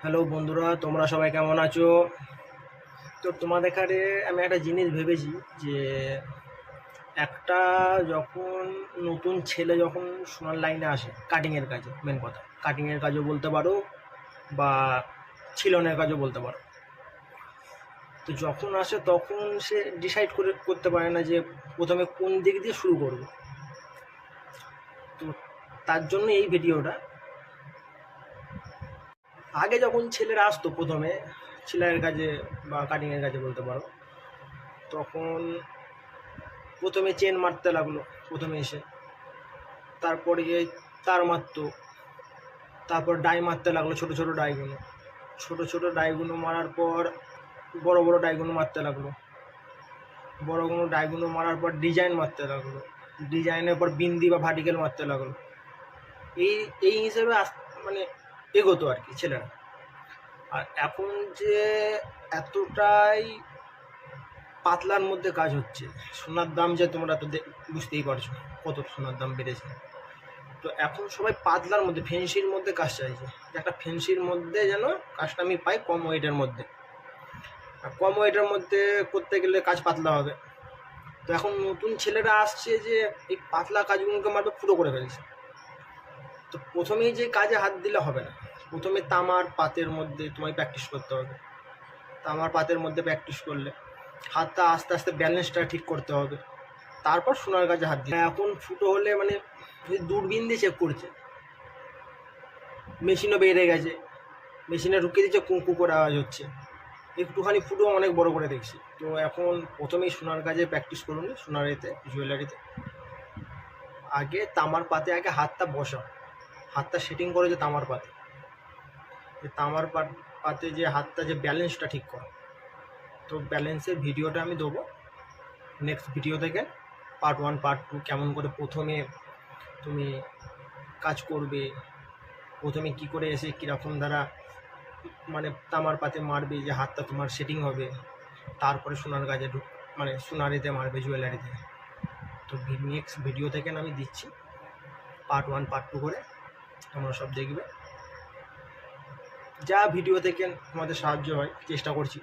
Hello বন্ধুরা, তোমরা সবাই কেমন আছো? তো তোমাদের কাছে আমি একটা জিনিস ভেবেছি যে একটা যখন নতুন ছেলে যখন সোনার লাইনে আসে কাটিংয়ের কাজে, মেন কথা কাটিংয়ের কাজও বলতে পারো বা ছিলনের কাজও বলতে পারো। তো যখন আসে তখন সে ডিসাইড করতে পারে না যে প্রথমে কোন দিক দিয়ে শুরু করবে। তো তার জন্য এই ভিডিওটা। আগে যখন ছেলেরা আসতো প্রথমে সেলাইয়ের কাজে বা কাটিংয়ের কাজে বলতে পারো, তখন প্রথমে চেন মারতে লাগলো প্রথমে এসে, তারপরে তার মারতো, তারপর ডাই মারতে লাগলো, ছোট ছোট ডাইগুলো, ছোট ছোট ডাইগুলো মারার পর বড় বড় ডাইগুলো মারতে লাগলো, বড়গুলো ডাইগুলো মারার পর ডিজাইন মারতে লাগলো, ডিজাইনের পর বিন্দি বা ভার্টিক্যাল মারতে লাগলো। এই এই হিসেবে মানে এগোতো আর কি ছেলেরা। আর এখন যে এতটাই পাতলার মধ্যে কাজ হচ্ছে, সোনার দাম যে তোমরা তো বুঝতেই পারছো কত সোনার দাম বেড়েছে। তো এখন সবাই পাতলার মধ্যে ফেন্সির মধ্যে কাজ চাইছে, যে একটা ফেন্সির মধ্যে যেন কাজটা আমি পাই কম ওয়েটের মধ্যে। আর কম ওয়েটের মধ্যে করতে গেলে কাজ পাতলা হবে। তো এখন নতুন ছেলেরা আসছে যে এই পাতলা কাজগুলোকে মারবে, পুরো করে ফেলছে। তো প্রথমেই যে কাজে হাত দিলে হবে না, প্রথমে তামার পাতের মধ্যে তোমায় প্র্যাকটিস করতে হবে। তামার পাতের মধ্যে প্র্যাকটিস করলে হাতটা আস্তে আস্তে ব্যালেন্সটা ঠিক করতে হবে, তারপর সোনার কাজে হাত দিই। এখন ফুটো হলে মানে দূরবীন দিয়ে চেক করছে, মেশিনও বেড়ে গেছে, মেশিনে ঢুকিয়ে দিচ্ছে, কুঁকু করে আওয়াজ হচ্ছে, একটুখানি ফুটো অনেক বড় করে দেখছি। তো এখন প্রথমেই সোনার কাজে প্র্যাকটিস করুন, সোনার এতে জুয়েলারিতে আগে তামার পাতে আগে হাতটা বসাও, হাতটা সেটিং করে যে তামার পাতে, যে তামার পাতে যে হাতটা যে ব্যালেন্সটা ঠিক কর। তো ব্যালেন্সের ভিডিওটা আমি দেবো নেক্সট ভিডিও থেকে, পার্ট 1 পার্ট 2, কেমন করে প্রথমে তুমি কাজ করবে, প্রথমে কি করে এসে কীরকম দ্বারা মানে তামার পাতে মারবে যে হাতটা তোমার সেটিং হবে, তারপরে সোনার কাজে মানে সোনারিতে মারবে জুয়েলারিতে। তো নেক্সট ভিডিও থেকে আমি দিচ্ছি পার্ট 1 পার্ট 2 করে, তোমরা সব দেখবে। যা ভিডিও থেকে তোমাদের সাহায্য হয় চেষ্টা করছি